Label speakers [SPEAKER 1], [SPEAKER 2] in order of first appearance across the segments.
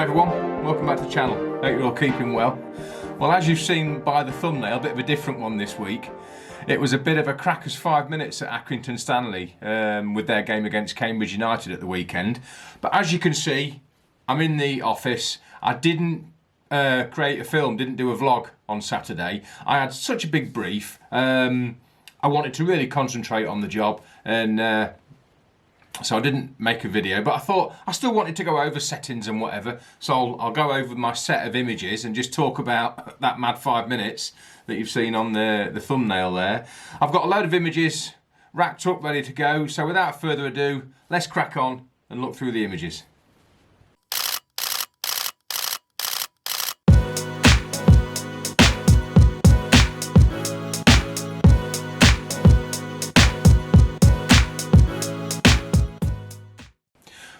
[SPEAKER 1] Hi everyone, welcome back to the channel. Hope you're all keeping well. Well, as you've seen by the thumbnail, a bit of a different one this week. It was a bit of a crackers 5 minutes at Accrington Stanley with their game against Cambridge United at the weekend. But as you can see, I'm in the office. I didn't create a film, didn't do a vlog on Saturday. I had such a big brief. I wanted to really concentrate on the job, and so I didn't make a video, but I thought I still wanted to go over settings and whatever, so I'll go over my set of images and just talk about that mad 5 minutes that you've seen on the thumbnail there. I've got a load of images racked up, ready to go, so without further ado, let's crack on and look through the images.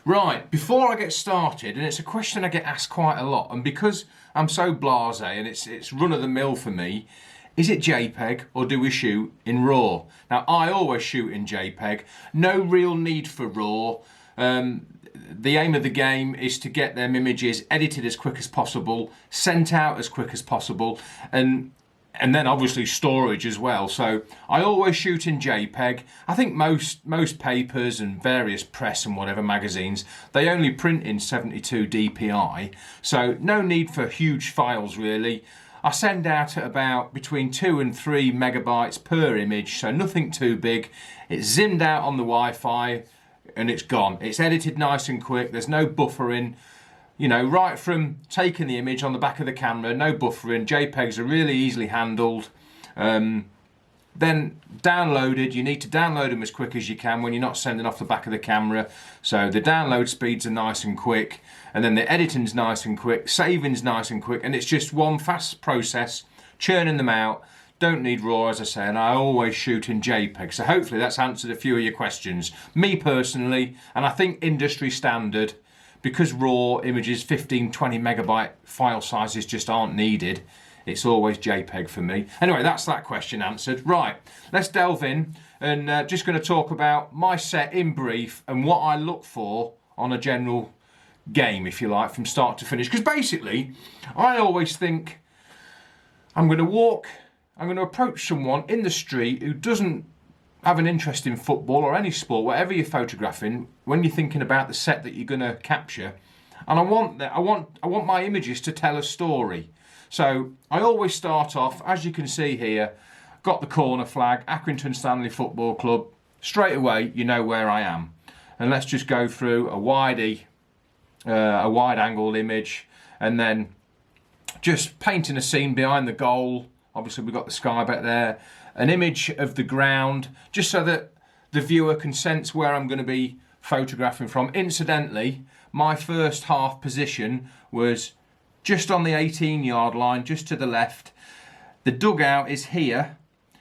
[SPEAKER 1] Right, before I get started, and it's a question I get asked quite a lot, and because I'm so blasé and it's run-of-the-mill for me, is it JPEG or do we shoot in RAW? Now, I always shoot in JPEG, no real need for RAW. The aim of the game is to get them images edited as quick as possible, sent out as quick as possible, and then obviously storage as well. So I always shoot in JPEG. I think most papers and various press and whatever magazines, they only print in 72 dpi, so no need for huge files really. I send out at about between 2 and 3 megabytes per image, so nothing too big. It's zoomed out on the Wi-Fi and it's gone. It's edited nice and quick, there's no buffering. You know, right from taking the image on the back of the camera, no buffering, JPEGs are really easily handled. Then downloaded, you need to download them as quick as you can when you're not sending off the back of the camera. So the download speeds are nice and quick, and then the editing's nice and quick, saving's nice and quick, and it's just one fast process, churning them out. Don't need RAW, as I say, and I always shoot in JPEG. So hopefully that's answered a few of your questions. Me personally, and I think industry standard, because RAW images, 15, 20 megabyte file sizes just aren't needed, it's always JPEG for me. Anyway, that's that question answered. Right, let's delve in, and just going to talk about my set in brief and what I look for on a general game, if you like, from start to finish. Because basically, I always think I'm going to approach someone in the street who doesn't have an interest in football or any sport, whatever you're photographing, when you're thinking about the set that you're going to capture. And I want my images to tell a story. So I always start off, as you can see here, got the corner flag, Accrington Stanley Football Club. Straight away, you know where I am. And let's just go through a wide angle image, and then just painting a scene behind the goal. Obviously we've got the sky back there. An image of the ground, just so that the viewer can sense where I'm going to be photographing from. Incidentally, my first half position was just on the 18-yard line, just to the left. The dugout is here,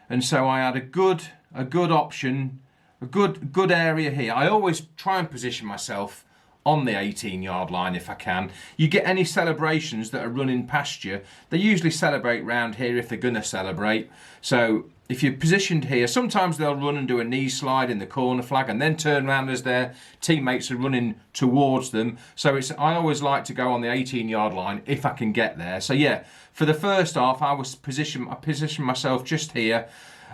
[SPEAKER 1] and so I had a good option, a good area here. I always try and position myself on the 18-yard line if I can. You get any celebrations that are running past you, they usually celebrate round here if they're gonna celebrate. So if you're positioned here, sometimes they'll run and do a knee slide in the corner flag and then turn around as their teammates are running towards them. So I always like to go on the 18-yard line if I can get there. So yeah, for the first half I positioned myself just here,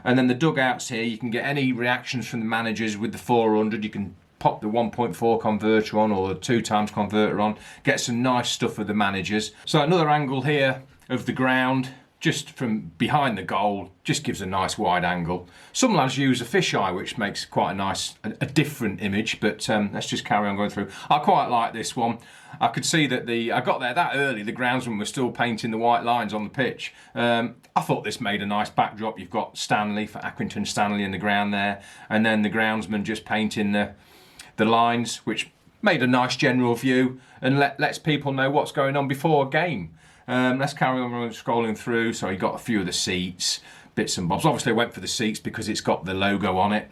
[SPEAKER 1] and then the dugouts here. You can get any reactions from the managers with the 400. You can pop the 1.4 converter on or the 2x converter on, get some nice stuff of the managers. So another angle here of the ground, just from behind the goal, just gives a nice wide angle. Some lads use a fisheye, which makes quite a nice, a different image, but let's just carry on going through. I quite like this one. I could see that I got there that early, the groundsman was still painting the white lines on the pitch. I thought this made a nice backdrop. You've got Stanley, for Accrington Stanley in the ground there, and then the groundsman just painting the lines, which made a nice general view and lets people know what's going on before a game. Let's carry on scrolling through. So you got a few of the seats, bits and bobs. Obviously I went for the seats because it's got the logo on it.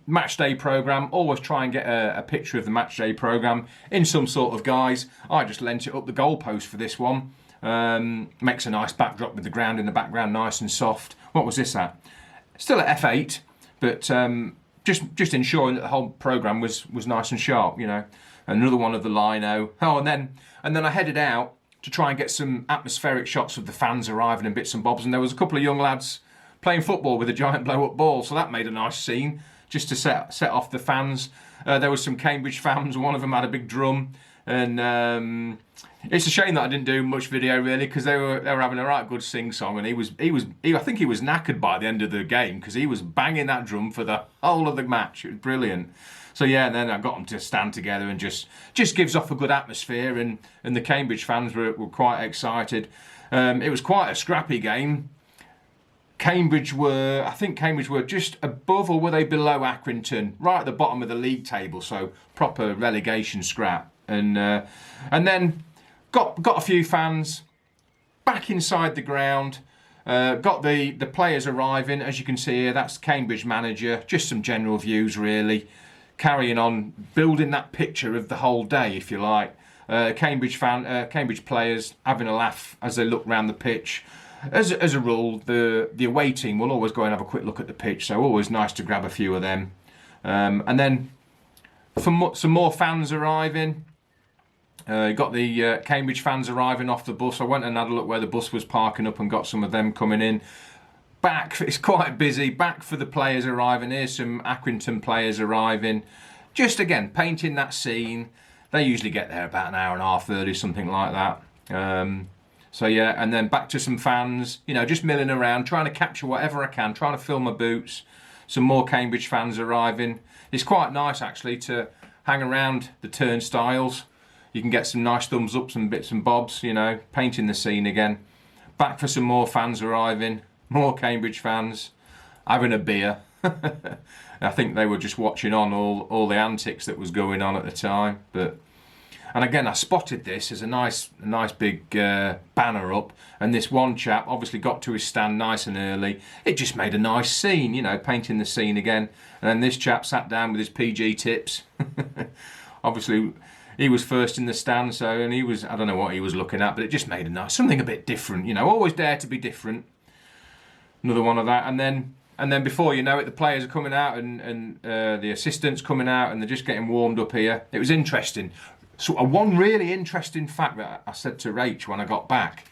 [SPEAKER 1] Match day programme, always try and get a picture of the match day programme in some sort of guise. I just lent it up the goalpost for this one. Makes a nice backdrop with the ground in the background, nice and soft. What was this at? Still at f8, but just ensuring that the whole programme was nice and sharp, you know. Another one of the lino. Oh, and then I headed out to try and get some atmospheric shots of the fans arriving and bits and bobs, and there was a couple of young lads playing football with a giant blow-up ball, so that made a nice scene just to set off the fans. There was some Cambridge fans. One of them had a big drum, and it's a shame that I didn't do much video really, because they were having a right good sing song, and I think he was knackered by the end of the game because he was banging that drum for the whole of the match. It was brilliant. So yeah, and then I got them to stand together and just gives off a good atmosphere, and the Cambridge fans were quite excited. It was quite a scrappy game. I think Cambridge were just above, or were they below Accrington, right at the bottom of the league table, so proper relegation scrap. And then got a few fans back inside the ground. Got the players arriving, as you can see here. That's Cambridge manager. Just some general views really, carrying on building that picture of the whole day, if you like. Cambridge players having a laugh as they look round the pitch. As a rule, the away team will always go and have a quick look at the pitch, so always nice to grab a few of them. And then some more fans arriving. Got the Cambridge fans arriving off the bus. I went and had a look where the bus was parking up and got some of them coming in. Back, it's quite busy. Back for the players arriving. Here's some Accrington players arriving. Just again, painting that scene. They usually get there about an hour and a half early, something like that. So yeah, and then back to some fans, you know, just milling around, trying to capture whatever I can, trying to fill my boots. Some more Cambridge fans arriving. It's quite nice actually to hang around the turnstiles. You can get some nice thumbs ups and bits and bobs, you know, painting the scene again. Back for some more fans arriving, more Cambridge fans, having a beer. I think they were just watching on all the antics that was going on at the time. And again, I spotted this as a nice big banner up, and this one chap obviously got to his stand nice and early. It just made a nice scene, you know, painting the scene again. And then this chap sat down with his PG tips. Obviously, he was first in the stand, and he was, I don't know what he was looking at, but it just made a nice, something a bit different, you know, always dare to be different. Another one of that, and then before you know it, the players are coming out, and the assistants coming out, and they're just getting warmed up here. It was interesting. So one really interesting fact that I said to Rach when I got back,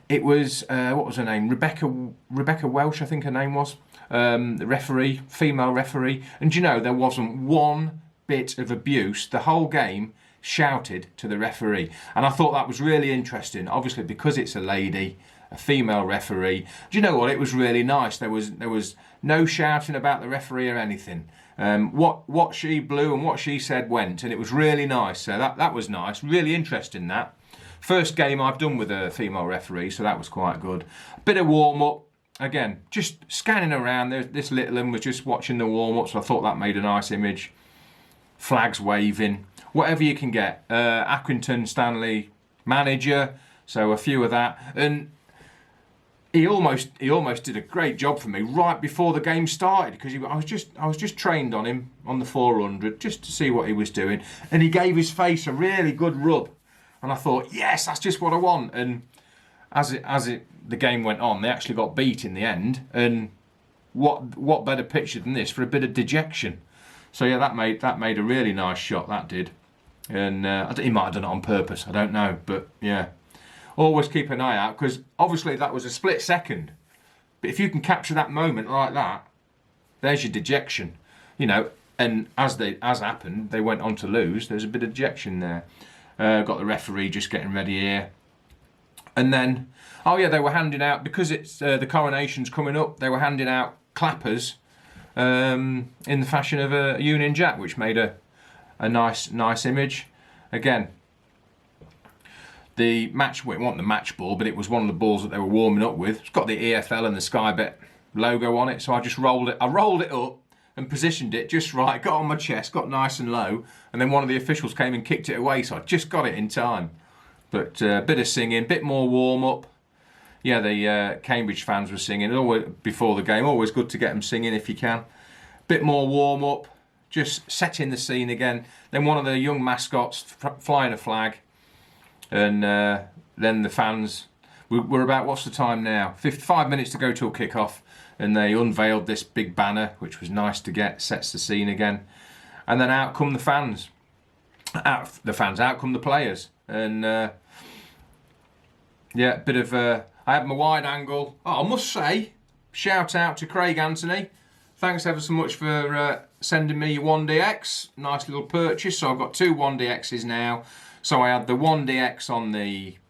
[SPEAKER 1] it was, what was her name? Rebecca Welsh, I think her name was, the referee, female referee. And you know, there wasn't one bit of abuse the whole game shouted to the referee. And I thought that was really interesting, obviously because it's a lady, a female referee. Do you know what? It was really nice. There was no shouting about the referee or anything. What she blew and what she said went, and it was really nice. So that was nice, really interesting. That first game I've done with a female referee, so that was quite good. A bit of warm up again, just scanning around. This little one was just watching the warm up, so I thought that made a nice image. Flags waving, whatever you can get. Accrington Stanley manager, so a few of that, and he almost did a great job for me right before the game started, because I was just trained on him on the 400 just to see what he was doing, and he gave his face a really good rub, and I thought, yes, that's just what I want. And the game went on, they actually got beat in the end, and what better picture than this for a bit of dejection. So yeah, that made a really nice shot, that did, and he might have done it on purpose, I don't know, but yeah. Always keep an eye out, because obviously that was a split second. But if you can capture that moment like that, there's your dejection, you know. And as happened, they went on to lose. There's a bit of dejection there. Got the referee just getting ready here, and then they were handing out, because it's the coronation's coming up. They were handing out clappers in the fashion of a Union Jack, which made a nice image. Again, the match, well, it wasn't the match ball, but it was one of the balls that they were warming up with. It's got the EFL and the Sky Bet logo on it, so I just rolled it up and positioned it just right, got on my chest, got nice and low, and then one of the officials came and kicked it away, so I just got it in time. But a bit of singing, bit more warm up. Yeah, the Cambridge fans were singing always before the game. Always good to get them singing if you can. Bit more warm up, just setting the scene again. Then one of the young mascots flying a flag. And then the fans, we're about, what's the time now? 5 minutes to go till kick-off. and they unveiled this big banner, which was nice to get, sets the scene again. And then out come the fans. Out come the players. And yeah, bit of I had my wide angle. Oh, I must say, shout out to Craig Anthony. Thanks ever so much for sending me your 1DX. Nice little purchase. So I've got two 1DXs now. So I had the 1DX on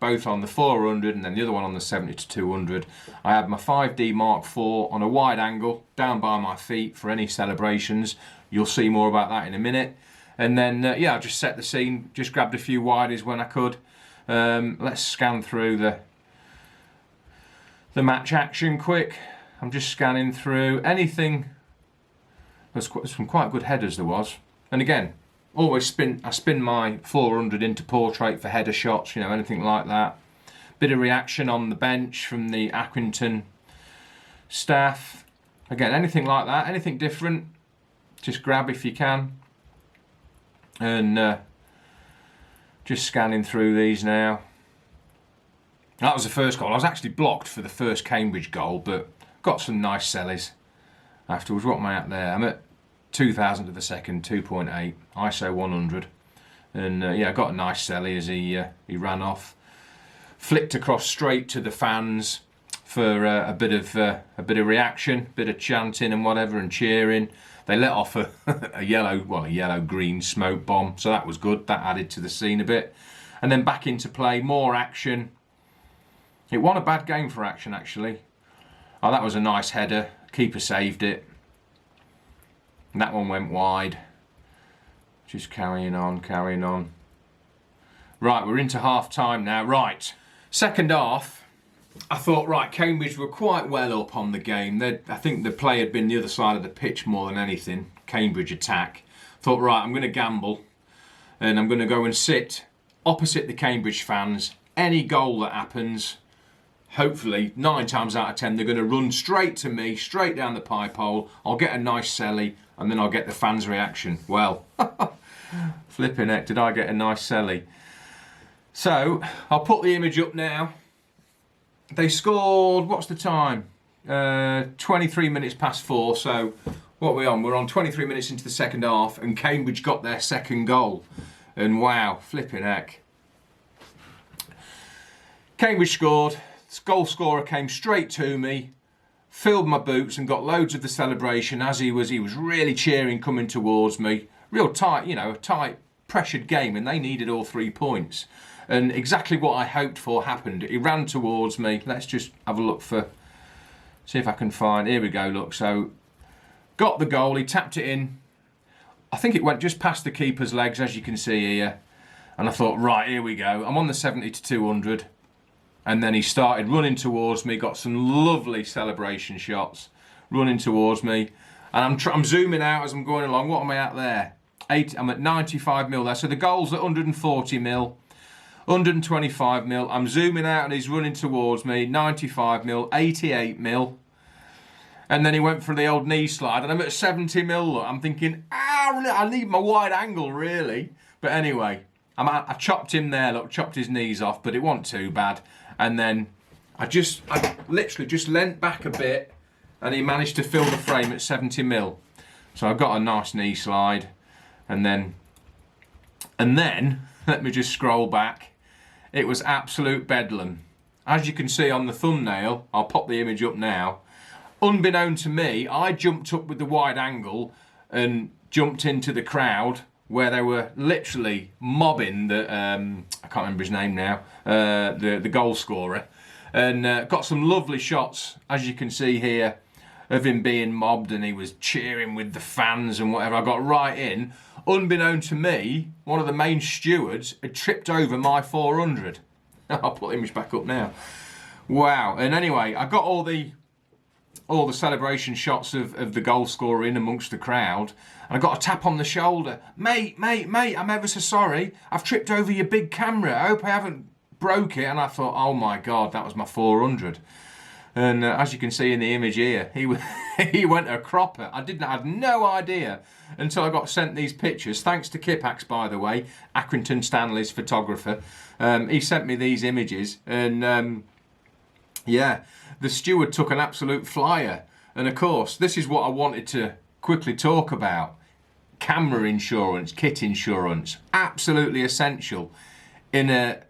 [SPEAKER 1] both on the 400 and then the other one on the 70-200. I had my 5D Mark IV on a wide angle down by my feet for any celebrations. You'll see more about that in a minute. And then yeah, I just set the scene. Just grabbed a few wides when I could. Let's scan through the match action quick. I'm just scanning through anything. There's some quite good headers there was. And again, always I spin my 400 into portrait for header shots, you know, anything like that. Bit of reaction on the bench from the Accrington staff. Again, anything like that, anything different, just grab if you can. And just scanning through these now. That was the first goal. I was actually blocked for the first Cambridge goal, but got some nice sellies afterwards. What am I at there? I'm at 2000th of a second, 2.8, ISO 100. And yeah, I got a nice selly as he ran off. Flicked across straight to the fans for a bit of reaction, bit of chanting and whatever and cheering. They let off a yellow-green smoke bomb, so that was good. That added to the scene a bit. And then back into play, more action. It wasn't a bad game for action, actually. Oh, that was a nice header. Keeper saved it. And that one went wide. Just carrying on. Right, we're into half-time now. Right, second half. I thought, right, Cambridge were quite well up on the game. I think the play had been the other side of the pitch more than anything. Cambridge attack. Thought, right, I'm going to gamble. And I'm going to go and sit opposite the Cambridge fans. Any goal that happens, hopefully, 9 times out of 10, they're going to run straight to me, straight down the pipe hole. I'll get a nice selly, and then I'll get the fans' reaction. Well, flipping heck, did I get a nice selly. So, I'll put the image up now. They scored, what's the time? 23 minutes past 4, so what are we on? We're on 23 minutes into the second half, and Cambridge got their second goal. And wow, flipping heck. Cambridge scored. This goal scorer came straight to me, filled my boots and got loads of the celebration as he was really cheering coming towards me. Real tight, you know, a tight, pressured game, and they needed all 3 points. And exactly what I hoped for happened. He ran towards me. Let's just have a look see if I can find, here we go, look. So, got the goal, he tapped it in. I think it went just past the keeper's legs, as you can see here. And I thought, right, here we go. I'm on the 70-200. And then he started running towards me, got some lovely celebration shots, running towards me. And I'm zooming out as I'm going along. What am I at there? I'm at 95mm there. So the goal's at 140mm. 125mm. I'm zooming out and he's running towards me. 95mm, 88mm. And then he went for the old knee slide and I'm at 70mm. Look, I'm thinking, I need my wide angle really. But anyway, I chopped him there, look, chopped his knees off, but it wasn't too bad. And then I literally just leant back a bit and he managed to fill the frame at 70mm. So I got a nice knee slide. And then let me just scroll back. It was absolute bedlam. As you can see on the thumbnail, I'll pop the image up now. Unbeknown to me, I jumped up with the wide angle and jumped into the crowd where they were literally mobbing the, I can't remember his name now, the goal scorer. And got some lovely shots, as you can see here, of him being mobbed and he was cheering with the fans and whatever. I got right in. Unbeknown to me, one of the main stewards had tripped over my 400. I'll put the image back up now. Wow. And anyway, I got all the celebration shots of the goal scorer in amongst the crowd. And I got a tap on the shoulder. Mate, I'm ever so sorry. I've tripped over your big camera. I hope I haven't broke it. And I thought, oh my God, that was my 400. And as you can see in the image here, he went a cropper. I had no idea until I got sent these pictures. Thanks to Kipax, by the way, Accrington Stanley's photographer. He sent me these images, and yeah, the steward took an absolute flyer. And of course, this is what I wanted to quickly talk about. Camera insurance, kit insurance, absolutely essential in a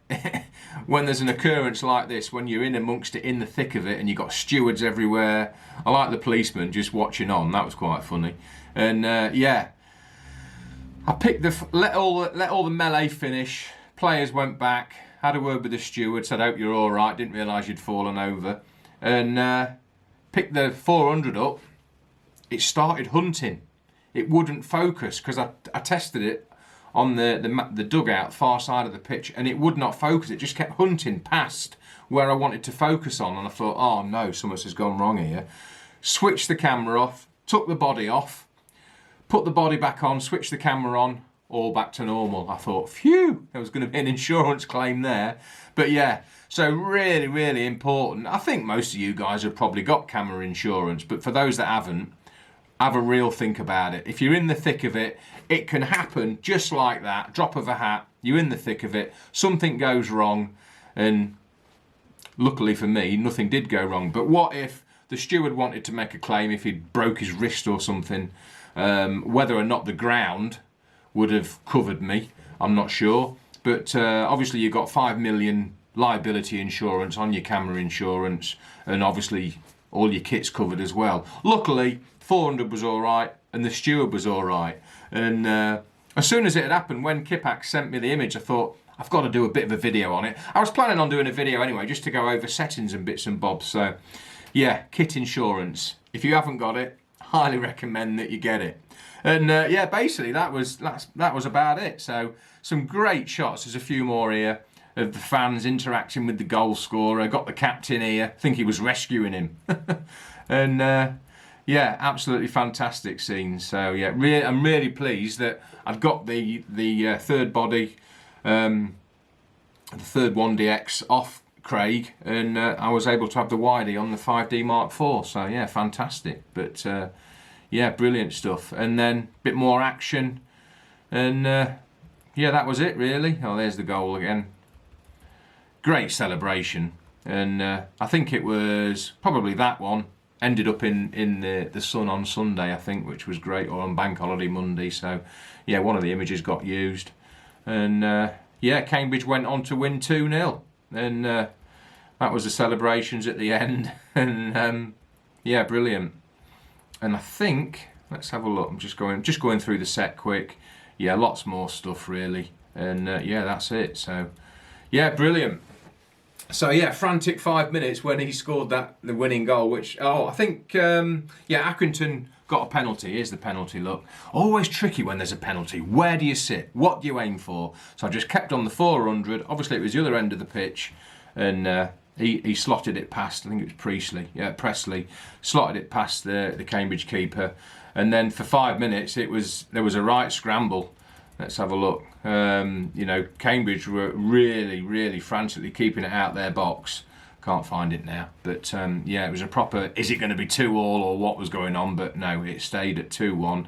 [SPEAKER 1] when there's an occurrence like this, when you're in amongst it, in the thick of it, and you've got stewards everywhere. I like the policeman just watching on. That was quite funny. And yeah, I picked let all the melee finish. Players went back, had a word with the steward, said, "Hope you're all right." Didn't realise you'd fallen over, and picked the 400 up. It started hunting. It wouldn't focus because I tested it on the dugout, far side of the pitch, and it would not focus. It just kept hunting past where I wanted to focus on, and I thought, oh no, something has gone wrong here. Switched the camera off, took the body off, put the body back on, switched the camera on, all back to normal. I thought, phew, there was going to be an insurance claim there. But yeah, so really, really important. I think most of you guys have probably got camera insurance, but for those that haven't, have a real think about it. If you're in the thick of it, it can happen just like that, drop of a hat, you're in the thick of it, something goes wrong, and luckily for me, nothing did go wrong. But what if the steward wanted to make a claim, if he'd broke his wrist or something, whether or not the ground would have covered me, I'm not sure. But obviously you've got 5 million liability insurance on your camera insurance, and obviously all your kit's covered as well. Luckily, 400 was all right, and the steward was all right. And as soon as it had happened, when Kipax sent me the image, I thought, I've got to do a bit of a video on it. I was planning on doing a video anyway, just to go over settings and bits and bobs. So, yeah, kit insurance. If you haven't got it, highly recommend that you get it. And yeah, basically that was about it. So, some great shots. There's a few more here of the fans interacting with the goal scorer. Got the captain here. I think he was rescuing him. And yeah, absolutely fantastic scenes. So yeah, I'm really pleased that I've got the third body, the third 1DX off Craig, and I was able to have the widey on the 5D Mark IV. So yeah, fantastic. But yeah, brilliant stuff. And then a bit more action, and yeah, that was it really. Oh, there's the goal again. Great celebration, and I think it was probably that one. Ended up in the sun on Sunday, I think, which was great, or on Bank Holiday Monday. So, yeah, one of the images got used. And, yeah, Cambridge went on to win 2-0. And that was the celebrations at the end. And, yeah, brilliant. And I think, let's have a look. I'm just going through the set quick. Yeah, lots more stuff, really. And, yeah, that's it. So, yeah, brilliant. So yeah, frantic 5 minutes when he scored the winning goal, which, I think, yeah, Accrington got a penalty. Here's the penalty, look. Always tricky when there's a penalty. Where do you sit? What do you aim for? So I just kept on the 400. Obviously it was the other end of the pitch, and he slotted it past, I think it was Presley, slotted it past the Cambridge keeper. And then for 5 minutes there was a right scramble. Let's have a look. You know, Cambridge were really, really frantically keeping it out their box. Can't find it now. But yeah, it was a proper, is it going to be 2-2 or what was going on? But no, it stayed at 2-1.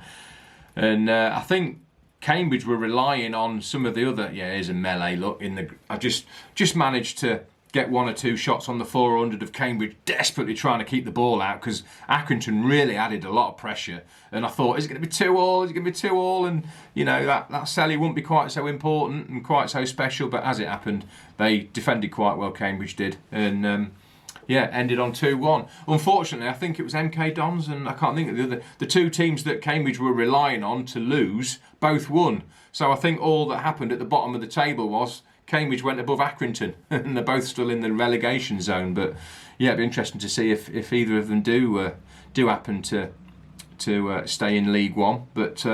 [SPEAKER 1] And I think Cambridge were relying on some of the other, yeah, here's a melee look. I just managed to get 1 or 2 shots on the 400 of Cambridge, desperately trying to keep the ball out, because Accrington really added a lot of pressure. And I thought, is it going to be 2-2? Is it going to be 2-2? And, you know, that celly wouldn't be quite so important and quite so special. But as it happened, they defended quite well, Cambridge did. And, yeah, ended on 2-1. Unfortunately, I think it was MK Dons and I can't think of the two teams that Cambridge were relying on to lose, both won. So I think all that happened at the bottom of the table was Cambridge went above Accrington, and they're both still in the relegation zone. But yeah, it'd be interesting to see if either of them do happen to stay in League One. But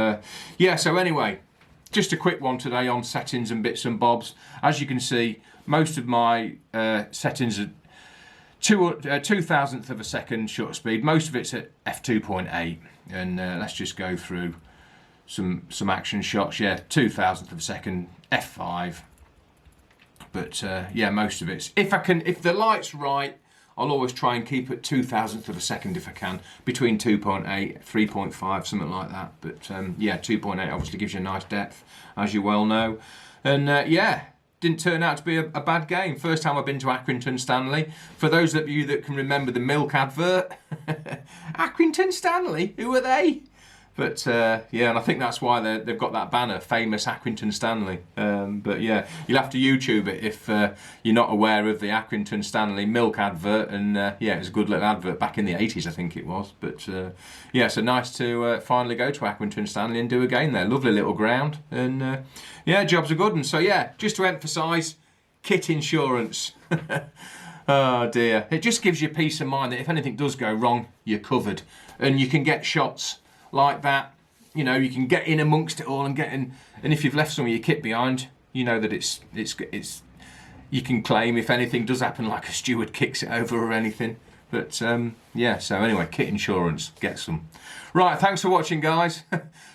[SPEAKER 1] yeah, so anyway, just a quick one today on settings and bits and bobs. As you can see, most of my settings are 2,000th of a second shutter speed. Most of it's at f2.8, and let's just go through some action shots. Yeah, 2,000th of a second f5. But yeah, most of it's, if the light's right, I'll always try and keep it 2,000th of a second if I can, between 2.8, 3.5, something like that. But yeah, 2.8 obviously gives you a nice depth, as you well know. And yeah, didn't turn out to be a bad game. First time I've been to Accrington Stanley. For those of you that can remember the milk advert, Accrington Stanley, who are they? But yeah, and I think that's why they've got that banner, famous Accrington Stanley. But yeah, you'll have to YouTube it if you're not aware of the Accrington Stanley milk advert. And yeah, it was a good little advert back in the 80s, I think it was. But yeah, so nice to finally go to Accrington Stanley and do a game there. Lovely little ground. And yeah, jobs are good. And so yeah, just to emphasise, kit insurance. Oh dear. It just gives you peace of mind that if anything does go wrong, you're covered. And you can get shots like that, you know, you can get in amongst it all and get in. And if you've left some of your kit behind, you know that it's you can claim if anything does happen, like a steward kicks it over or anything. But yeah, so anyway, kit insurance, get some. Right, thanks for watching, guys.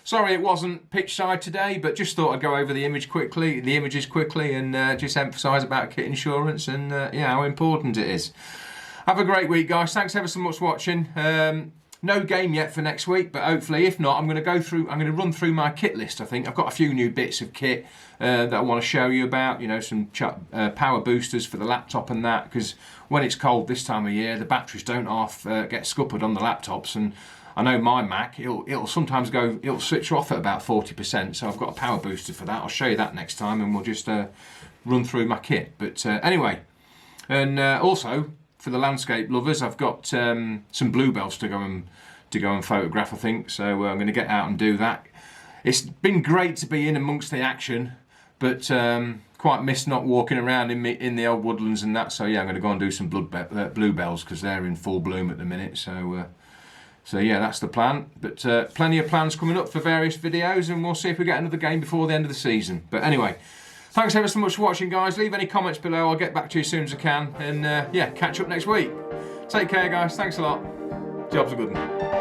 [SPEAKER 1] Sorry it wasn't pitch side today, but just thought I'd go over the images quickly, and just emphasise about kit insurance and yeah, how important it is. Have a great week, guys. Thanks ever so much for watching. No game yet for next week, but hopefully, if not, I'm going to run through my kit list. I think I've got a few new bits of kit that I want to show you about. You know, some power boosters for the laptop and that, because when it's cold this time of year, the batteries don't get scuppered on the laptops. And I know my Mac, it'll sometimes it'll switch off at about 40%. So I've got a power booster for that. I'll show you that next time, and we'll just run through my kit. But anyway, and also, for the landscape lovers, I've got some bluebells to go and photograph, I think. So I'm going to get out and do that. It's been great to be in amongst the action, but quite missed not walking around in the old woodlands and that. So yeah, I'm going to go and do some bluebells because they're in full bloom at the minute. So yeah, that's the plan. But plenty of plans coming up for various videos, and we'll see if we get another game before the end of the season. But anyway, thanks ever so much for watching, guys. Leave any comments below. I'll get back to you as soon as I can. And yeah, catch up next week. Take care, guys. Thanks a lot. Jobs are good.